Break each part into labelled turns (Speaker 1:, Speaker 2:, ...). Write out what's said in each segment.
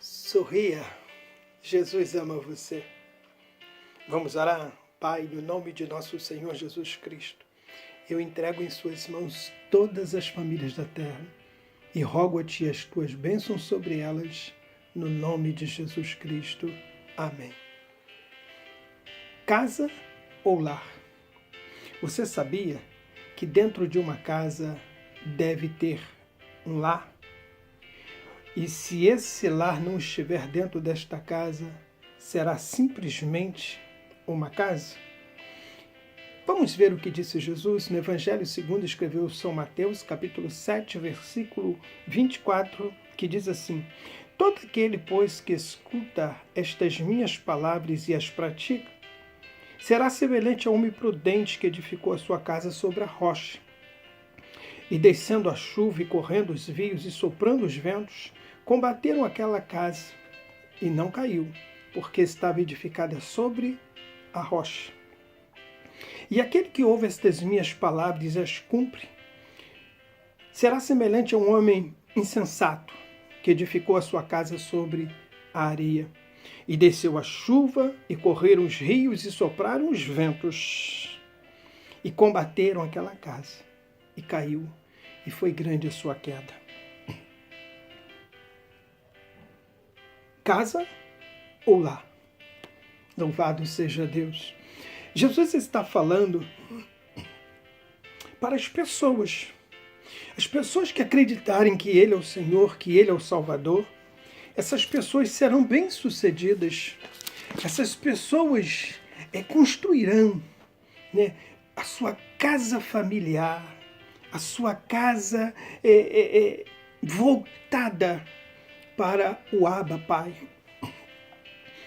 Speaker 1: Sorria, Jesus ama você. Vamos orar? Pai, no nome de nosso Senhor Jesus Cristo, eu entrego em suas mãos todas as famílias da terra e rogo a Ti as Tuas bênçãos sobre elas, no nome de Jesus Cristo. Amém. Casa ou lar? Você sabia que dentro de uma casa deve ter um lar? E se esse lar não estiver dentro desta casa, será simplesmente uma casa? Vamos ver o que disse Jesus no Evangelho segundo escreveu São Mateus, capítulo 7, versículo 24, que diz assim: Todo aquele, pois, que escuta estas minhas palavras e as pratica, será semelhante a um homem prudente que edificou a sua casa sobre a rocha. E descendo a chuva e correndo os rios e soprando os ventos, combateram aquela casa e não caiu, porque estava edificada sobre a rocha. E aquele que ouve estas minhas palavras e as cumpre, será semelhante a um homem insensato, que edificou a sua casa sobre a areia. E desceu a chuva, e correram os rios, e sopraram os ventos, e combateram aquela casa, e caiu, e foi grande a sua queda. Casa ou lar? Louvado seja Deus. Jesus está falando para as pessoas que acreditarem que Ele é o Senhor, que Ele é o Salvador. Essas pessoas serão bem-sucedidas. Essas pessoas construirão, a sua casa familiar, a sua casa voltada para o Abba, Pai.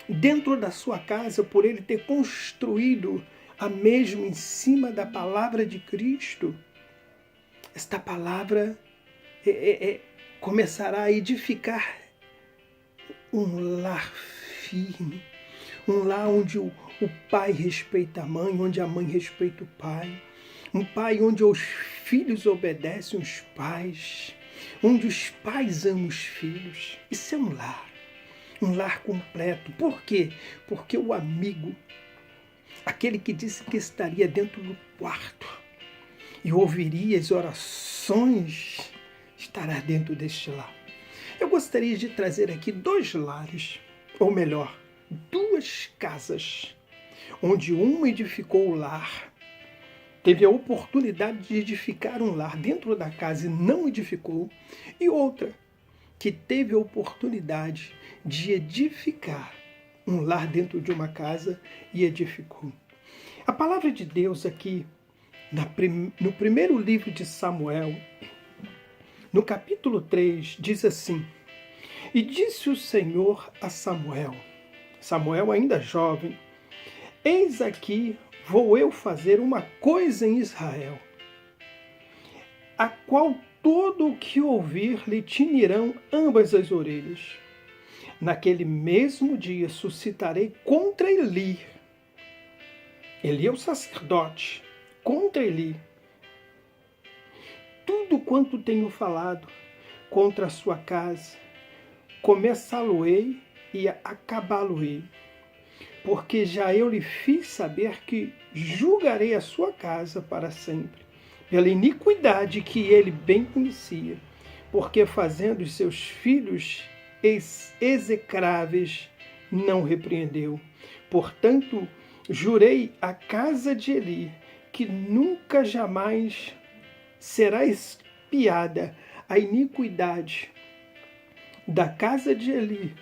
Speaker 1: Dentro da sua casa, por ele ter construído a mesma em cima da palavra de Cristo, esta palavra começará a edificar um lar firme, um lar onde o pai respeita a mãe, onde a mãe respeita o pai, um pai onde os filhos obedecem os pais, onde os pais amam os filhos. Isso é um lar completo. Por quê? Porque o amigo, aquele que disse que estaria dentro do quarto e ouviria as orações, estará dentro deste lar. Eu gostaria de trazer aqui dois lares, ou melhor, duas casas, onde uma edificou o lar, teve a oportunidade de edificar um lar dentro da casa e não edificou, e outra que teve a oportunidade de edificar um lar dentro de uma casa e edificou. A palavra de Deus aqui, no primeiro livro de Samuel, no capítulo 3, diz assim: E disse o Senhor a Samuel, Samuel ainda jovem, Eis aqui vou eu fazer uma coisa em Israel, a qual todo o que ouvir lhe tinirão ambas as orelhas. Naquele mesmo dia suscitarei contra Eli é o sacerdote, contra Eli, tudo quanto tenho falado contra a sua casa, começá-lo-ei e acabá-lo-ei, porque já eu lhe fiz saber que julgarei a sua casa para sempre, pela iniquidade que ele bem conhecia, porque fazendo os seus filhos execráveis não repreendeu. Portanto, jurei à casa de Eli que nunca jamais será expiada a iniquidade da casa de Eli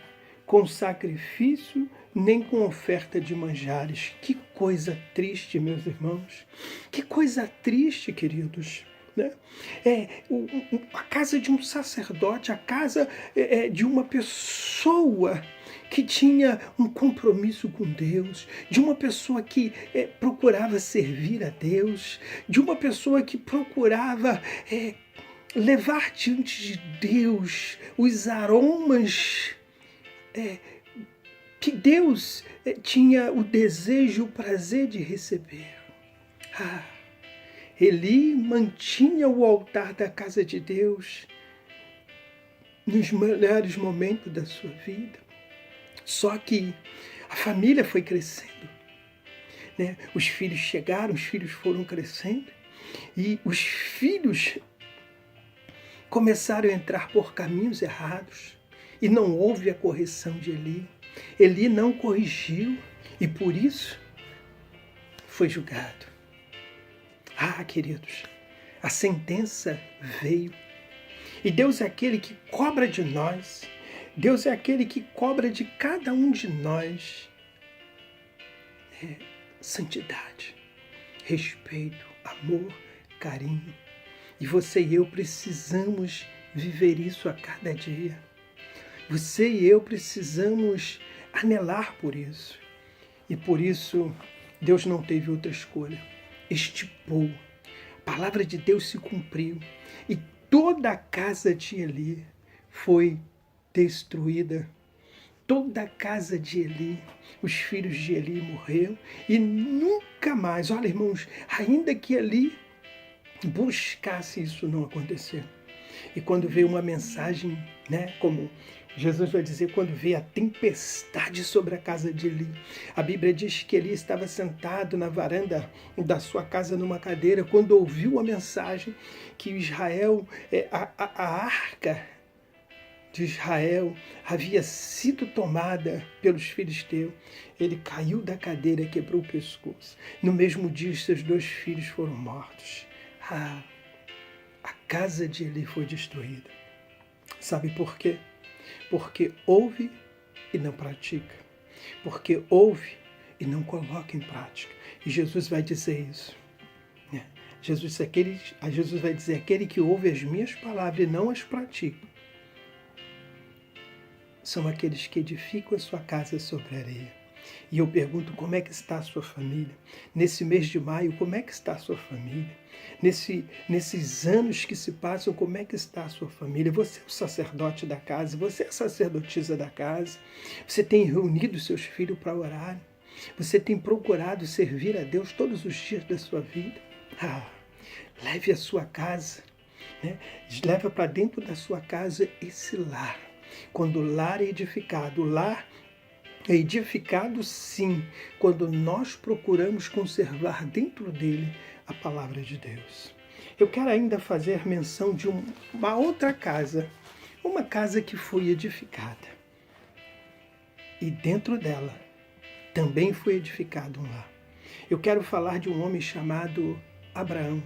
Speaker 1: com sacrifício nem com oferta de manjares. Que coisa triste, meus irmãos. Que coisa triste, queridos. Né? A casa de um sacerdote, a casa de uma pessoa que tinha um compromisso com Deus, de uma pessoa que procurava servir a Deus, de uma pessoa que procurava levar diante de Deus os aromas que Deus tinha o desejo, o prazer de receber. Eli mantinha o altar da casa de Deus nos melhores momentos da sua vida. Só que a família foi crescendo, né? Os filhos chegaram, os filhos foram crescendo e os filhos começaram a entrar por caminhos errados e não houve a correção de Eli. Eli não corrigiu e por isso foi julgado. Ah, queridos, a sentença veio. E Deus é aquele que cobra de nós. Deus é aquele que cobra de cada um de nós santidade, respeito, amor, carinho. E você e eu precisamos viver isso a cada dia. Você e eu precisamos anelar por isso. E por isso Deus não teve outra escolha. Estipou. A palavra de Deus se cumpriu. E toda a casa de Eli foi destruída. Toda a casa de Eli, os filhos de Eli morreram e nunca mais, olha irmãos, ainda que Eli buscasse, isso não aconteceu. E quando veio uma mensagem, né, como Jesus vai dizer, quando veio a tempestade sobre a casa de Eli, a Bíblia diz que Eli estava sentado na varanda da sua casa numa cadeira, quando ouviu a mensagem que Israel, a arca de Israel havia sido tomada pelos filisteus, ele caiu da cadeira e quebrou o pescoço. No mesmo dia, os seus 2 filhos foram mortos. A casa de Eli foi destruída. Sabe por quê? Porque ouve e não pratica. Porque ouve e não coloca em prática. E Jesus vai dizer isso. Jesus vai dizer, aquele que ouve as minhas palavras e não as pratica, são aqueles que edificam a sua casa sobre a areia. E eu pergunto, como é que está a sua família? Nesse mês de maio, como é que está a sua família? Nesses anos que se passam, como é que está a sua família? Você é o sacerdote da casa, você é a sacerdotisa da casa, você tem reunido seus filhos para orar, você tem procurado servir a Deus todos os dias da sua vida. Leve a sua casa, né? Leva para dentro da sua casa esse lar. Quando o lar é edificado, o lar é edificado sim, quando nós procuramos conservar dentro dele a palavra de Deus. Eu quero ainda fazer menção de uma outra casa, uma casa que foi edificada. E dentro dela também foi edificado um lar. Eu quero falar de um homem chamado Abraão.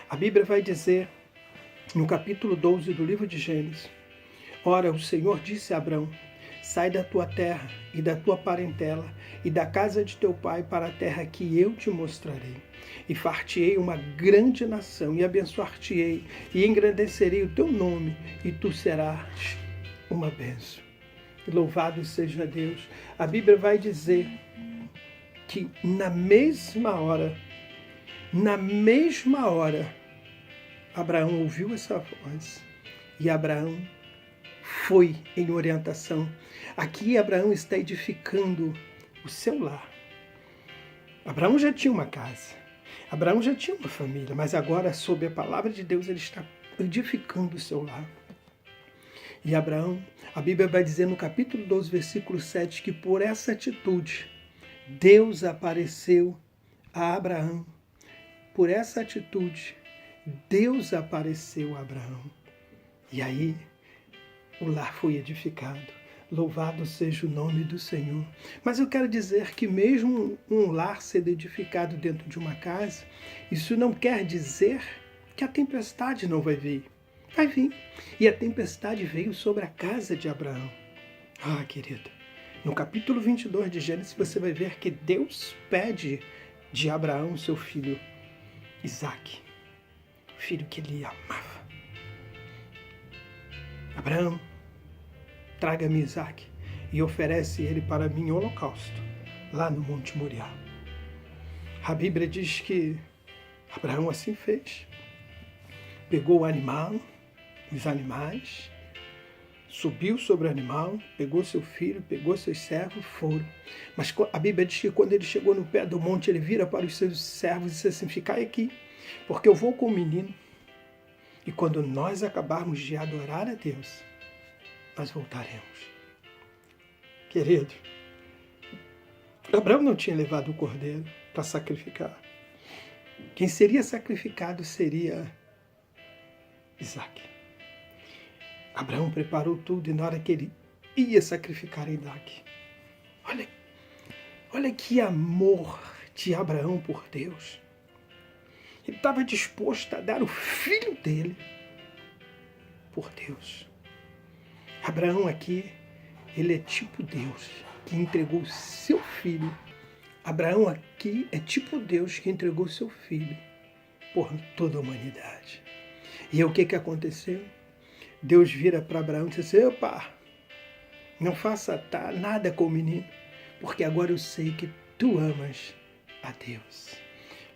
Speaker 1: A Bíblia vai dizer, no capítulo 12 do livro de Gênesis, ora, o Senhor disse a Abraão, sai da tua terra e da tua parentela e da casa de teu pai para a terra que eu te mostrarei. E far-te-ei uma grande nação e abençoar-te-ei e engrandecerei o teu nome e tu serás uma bênção. Louvado seja Deus. A Bíblia vai dizer que na mesma hora, Abraão ouviu essa voz e Abraão foi em orientação. Aqui Abraão está edificando o seu lar. Abraão já tinha uma casa, Abraão já tinha uma família, mas agora, sob a palavra de Deus, ele está edificando o seu lar. E Abraão, a Bíblia vai dizer no capítulo 12, versículo 7, que por essa atitude, Deus apareceu a Abraão. Por essa atitude, Deus apareceu a Abraão. E aí, o lar foi edificado. Louvado seja o nome do Senhor. Mas eu quero dizer que mesmo um lar sendo edificado dentro de uma casa, isso não quer dizer que a tempestade não vai vir. Vai vir. E a tempestade veio sobre a casa de Abraão. Ah, querido, no capítulo 22 de Gênesis você vai ver que Deus pede de Abraão seu filho Isaque, o filho que ele amava. Abraão, traga-me Isaque e oferece ele para mim em holocausto, lá no Monte Moriá. A Bíblia diz que Abraão assim fez. Pegou o animal, os animais, subiu sobre o animal, pegou seu filho, pegou seus servos, foram. Mas a Bíblia diz que quando ele chegou no pé do monte, ele vira para os seus servos e disse assim, ficai aqui, porque eu vou com o menino. E quando nós acabarmos de adorar a Deus, nós voltaremos. Querido, Abraão não tinha levado o cordeiro para sacrificar. Quem seria sacrificado seria Isaac. Abraão preparou tudo e na hora que ele ia sacrificar Isaac, olha que amor de Abraão por Deus. Ele estava disposto a dar o filho dele por Deus. Abraão aqui, ele é tipo Deus que entregou o seu filho. Abraão aqui é tipo Deus que entregou o seu filho por toda a humanidade. E o que aconteceu? Deus vira para Abraão e diz assim: opa, não faça nada com o menino, porque agora eu sei que tu amas a Deus.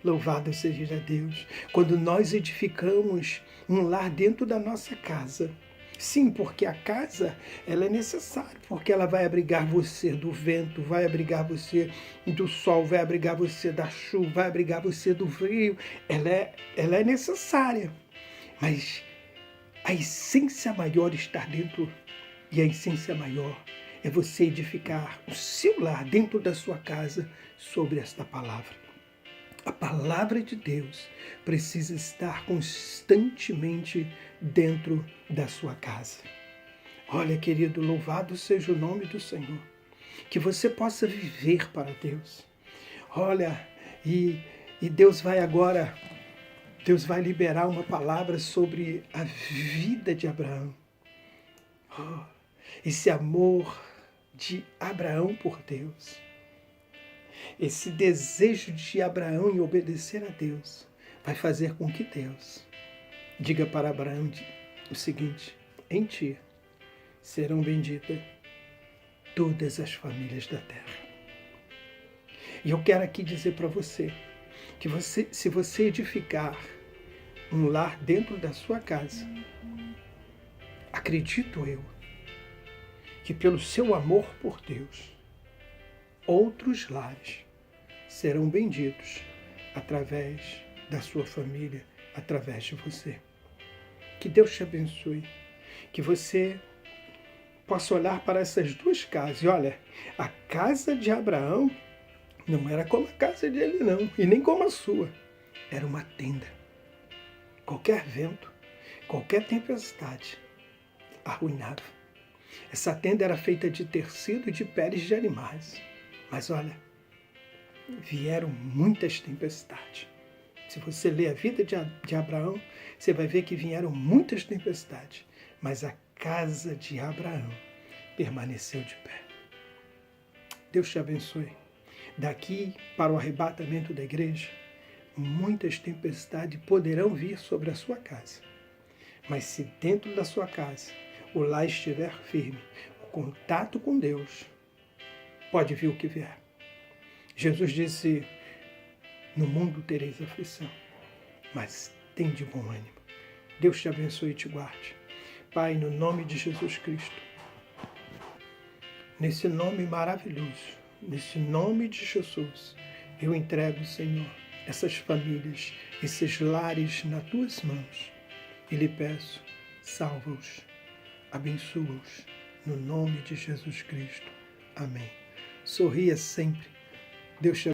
Speaker 1: Louvado seja Deus. Quando nós edificamos um lar dentro da nossa casa, sim, porque a casa ela é necessária, porque ela vai abrigar você do vento, vai abrigar você do sol, vai abrigar você da chuva, vai abrigar você do frio. Ela é necessária, mas a essência maior está dentro, e a essência maior é você edificar o seu lar dentro da sua casa sobre esta palavra. A palavra de Deus precisa estar constantemente dentro da sua casa. Olha, querido, louvado seja o nome do Senhor. Que você possa viver para Deus. Olha, e Deus vai agora, Deus vai liberar uma palavra sobre a vida de Abraão. Oh, esse amor de Abraão por Deus. Esse desejo de Abraão em obedecer a Deus vai fazer com que Deus diga para Abraão o seguinte: em ti serão benditas todas as famílias da terra. E eu quero aqui dizer para você que se você edificar um lar dentro da sua casa, acredito eu que pelo seu amor por Deus, outros lares serão benditos através da sua família, através de você. Que Deus te abençoe, que você possa olhar para essas duas casas. E olha, a casa de Abraão não era como a casa dele não, e nem como a sua. Era uma tenda. Qualquer vento, qualquer tempestade arruinava. Essa tenda era feita de tecido e de peles de animais. Mas olha, vieram muitas tempestades. Se você ler a vida de Abraão, você vai ver que vieram muitas tempestades. Mas a casa de Abraão permaneceu de pé. Deus te abençoe. Daqui para o arrebatamento da igreja, muitas tempestades poderão vir sobre a sua casa. Mas se dentro da sua casa o lar estiver firme, o contato com Deus, pode vir o que vier. Jesus disse: no mundo tereis aflição, mas tem de bom ânimo. Deus te abençoe e te guarde. Pai, no nome de Jesus Cristo, nesse nome maravilhoso, nesse nome de Jesus, eu entrego, Senhor, essas famílias, esses lares nas tuas mãos e lhe peço, salva-os, abençoa-os, no nome de Jesus Cristo. Amém. Sorria sempre. Deus te